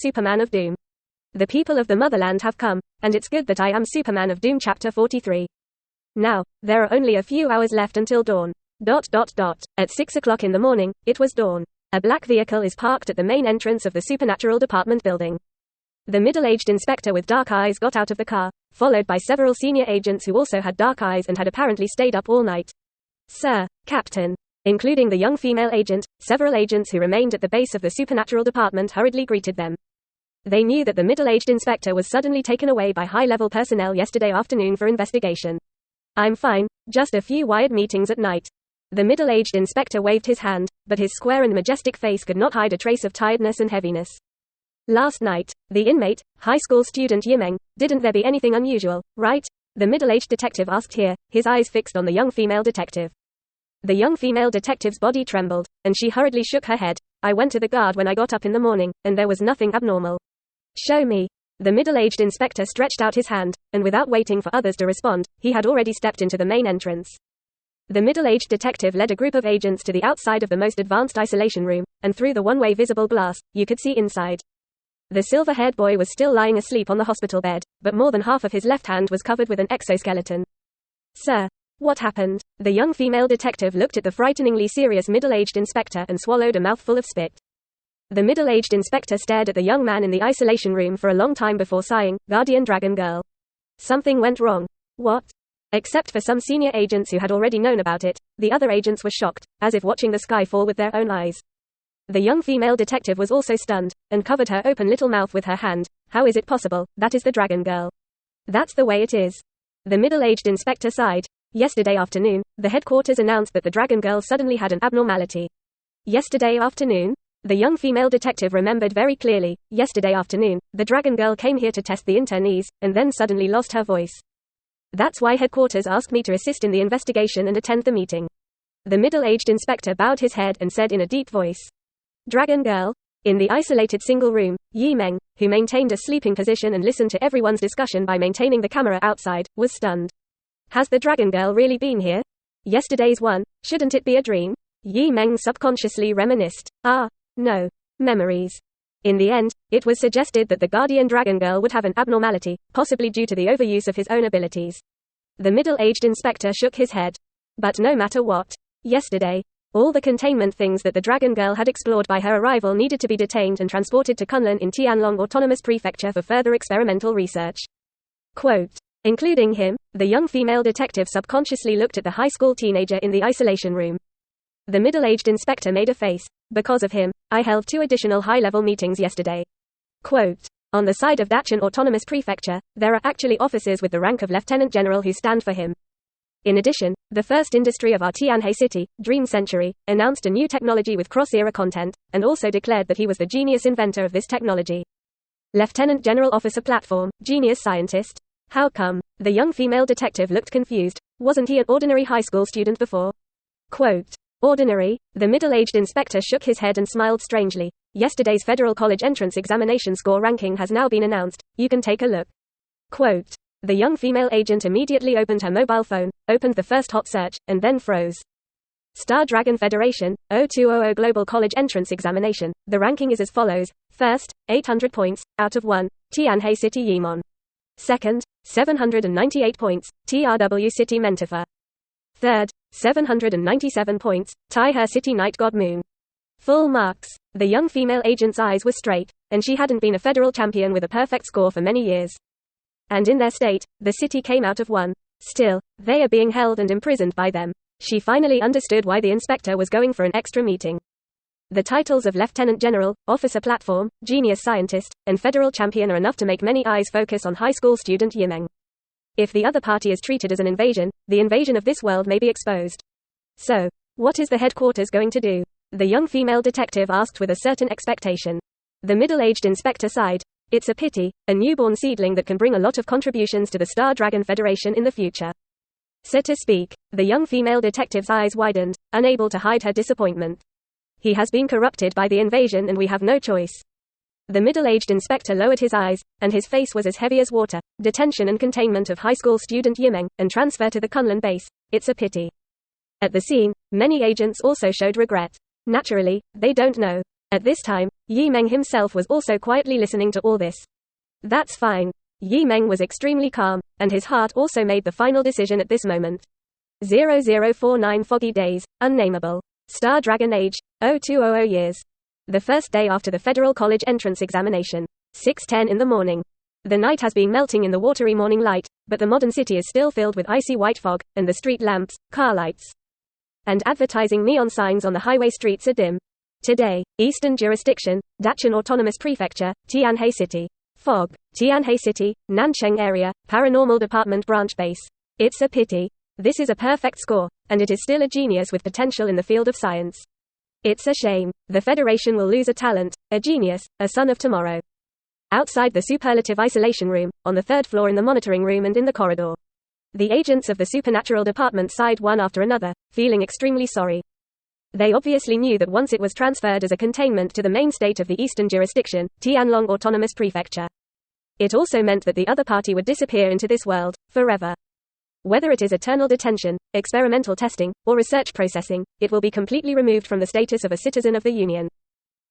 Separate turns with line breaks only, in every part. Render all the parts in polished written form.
Superman of Doom. The people of the Motherland have come, and it's good that I am Superman of Doom Chapter 43. Now, there are only a few hours left until dawn. At 6 o'clock in the morning, it was dawn. A black vehicle is parked at the main entrance of the Supernatural Department building. The middle-aged inspector with dark eyes got out of the car, followed by several senior agents who also had dark eyes and had apparently stayed up all night. Sir, Captain. Including the young female agent, several agents who remained at the base of the Supernatural Department hurriedly greeted them. They knew that the middle-aged inspector was suddenly taken away by high-level personnel yesterday afternoon for investigation. I'm fine, just a few wired meetings at night. The middle-aged inspector waved his hand, but his square and majestic face could not hide a trace of tiredness and heaviness. Last night, the inmate, high school student Meng, didn't there be anything unusual, right? The middle-aged detective asked here, his eyes fixed on the young female detective. The young female detective's body trembled, and she hurriedly shook her head. I went to the guard when I got up in the morning, and there was nothing abnormal. Show me. The middle-aged inspector stretched out his hand, and without waiting for others to respond, he had already stepped into the main entrance. The middle-aged detective led a group of agents to the outside of the most advanced isolation room, and through the one-way visible glass, you could see inside. The silver-haired boy was still lying asleep on the hospital bed, but more than half of his left hand was covered with an exoskeleton. Sir, what happened? The young female detective looked at the frighteningly serious middle-aged inspector and swallowed a mouthful of spit. The middle-aged inspector stared at the young man in the isolation room for a long time before sighing, Guardian Dragon Girl. Something went wrong. What? Except for some senior agents who had already known about it, the other agents were shocked, as if watching the sky fall with their own eyes. The young female detective was also stunned, and covered her open little mouth with her hand. How is it possible? That is the Dragon Girl. That's the way it is. The middle-aged inspector sighed. Yesterday afternoon, the headquarters announced that the Dragon Girl suddenly had an abnormality. Yesterday afternoon? The young female detective remembered very clearly. Yesterday afternoon, the Dragon Girl came here to test the internees, and then suddenly lost her voice. That's why headquarters asked me to assist in the investigation and attend the meeting. The middle-aged inspector bowed his head and said in a deep voice. Dragon Girl? In the isolated single room, Meng, who maintained a sleeping position and listened to everyone's discussion by maintaining the camera outside, was stunned. Has the Dragon Girl really been here? Yesterday's one, shouldn't it be a dream? Meng subconsciously reminisced. No. Memories. In the end, it was suggested that the Guardian Dragon Girl would have an abnormality, possibly due to the overuse of his own abilities. The middle-aged inspector shook his head. But no matter what. Yesterday, all the containment things that the Dragon Girl had explored by her arrival needed to be detained and transported to Kunlun in Tianlong Autonomous Prefecture for further experimental research. Quote. Including him, the young female detective subconsciously looked at the high school teenager in the isolation room. The middle-aged inspector made a face. Because of him, I held 2 additional high-level meetings yesterday. Quote. On the side of Dachan Autonomous Prefecture, there are actually officers with the rank of Lieutenant General who stand for him. In addition, the first industry of our Tianhe city, Dream Century, announced a new technology with cross-era content, and also declared that he was the genius inventor of this technology. Lieutenant General Officer Platform, genius scientist. How come? The young female detective looked confused. Wasn't he an ordinary high school student before? Quote. Ordinary? The middle-aged inspector shook his head and smiled strangely. Yesterday's Federal College entrance examination score ranking has now been announced. You can take a look. Quote. The young female agent immediately opened her mobile phone, opened the first hot search, and then froze. Star Dragon Federation, 0200 Global College Entrance Examination. The ranking is as follows. First, 800 points, out of 1, Tianhe City Yimon. Second, 798 points, TRW City Mentifa. Third, 797 points, Taihe City Night God Moon. Full marks. The young female agent's eyes were straight, and she hadn't been a federal champion with a perfect score for many years. And in their state, the city came out of 1. Still, they are being held and imprisoned by them. She finally understood why the inspector was going for an extra meeting. The titles of Lieutenant General, Officer Platform, Genius Scientist, and Federal Champion are enough to make many eyes focus on high school student Meng. If the other party is treated as an invasion, the invasion of this world may be exposed. So, what is the headquarters going to do? The young female detective asked with a certain expectation. The middle-aged inspector sighed. It's a pity, a newborn seedling that can bring a lot of contributions to the Star Dragon Federation in the future. So to speak, the young female detective's eyes widened, unable to hide her disappointment. He has been corrupted by the invasion and we have no choice. The middle-aged inspector lowered his eyes, and his face was as heavy as water. Detention and containment of high school student Meng, and transfer to the Kunlun base. It's a pity. At the scene, many agents also showed regret. Naturally, they don't know. At this time, Meng himself was also quietly listening to all this. That's fine. Meng was extremely calm, and his heart also made the final decision at this moment. 0049 foggy days, unnameable. Star Dragon Age, 0200 years. The first day after the Federal College entrance examination. 6:10 in the morning. The night has been melting in the watery morning light, but the modern city is still filled with icy white fog, and the street lamps, car lights, and advertising neon signs on the highway streets are dim. Today, Eastern Jurisdiction, Dacheng Autonomous Prefecture, Tianhe City. Fog, Tianhe City, Nancheng Area, Paranormal Department Branch Base. It's a pity. This is a perfect score, and it is still a genius with potential in the field of science. It's a shame. The Federation will lose a talent, a genius, a son of tomorrow. Outside the superlative isolation room, on the third floor in the monitoring room and in the corridor. The agents of the supernatural department sighed one after another, feeling extremely sorry. They obviously knew that once it was transferred as a containment to the main state of the Eastern Jurisdiction, Tianlong Autonomous Prefecture, it also meant that the other party would disappear into this world, forever. Whether it is eternal detention, experimental testing, or research processing, it will be completely removed from the status of a citizen of the Union.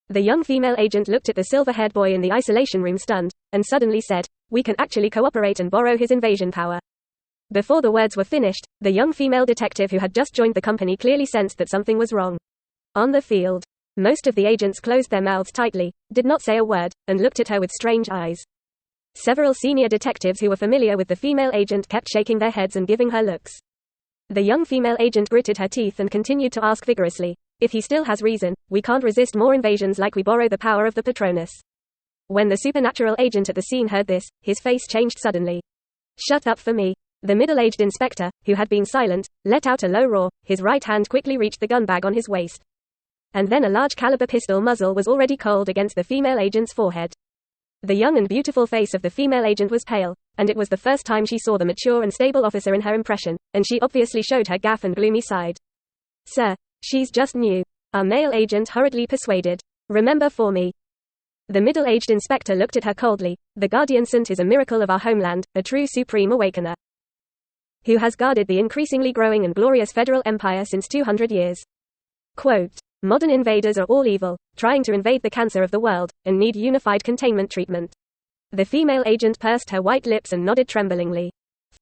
The young female agent looked at the silver-haired boy in the isolation room stunned, and suddenly said, "We can actually cooperate and borrow his invasion power." Before the words were finished, the young female detective who had just joined the company clearly sensed that something was wrong. On the field, most of the agents closed their mouths tightly, did not say a word, and looked at her with strange eyes. Several senior detectives who were familiar with the female agent kept shaking their heads and giving her looks. The young female agent gritted her teeth and continued to ask vigorously, "If he still has reason, we can't resist more invasions like we borrow the power of the Patronus." When the supernatural agent at the scene heard this, his face changed suddenly. "Shut up for me." The middle-aged inspector, who had been silent, let out a low roar. His right hand quickly reached the gun bag on his waist. And then a large caliber pistol muzzle was already cold against the female agent's forehead. The young and beautiful face of the female agent was pale, and it was the first time she saw the mature and stable officer in her impression, and she obviously showed her gaff and gloomy side. "Sir, she's just new," our male agent hurriedly persuaded. "Remember for me." The middle-aged inspector looked at her coldly. "The Guardian Sant is a miracle of our homeland, a true supreme awakener, who has guarded the increasingly growing and glorious federal empire since 200 years. Quote, modern invaders are all evil, trying to invade the cancer of the world, and need unified containment treatment." The female agent pursed her white lips and nodded tremblingly.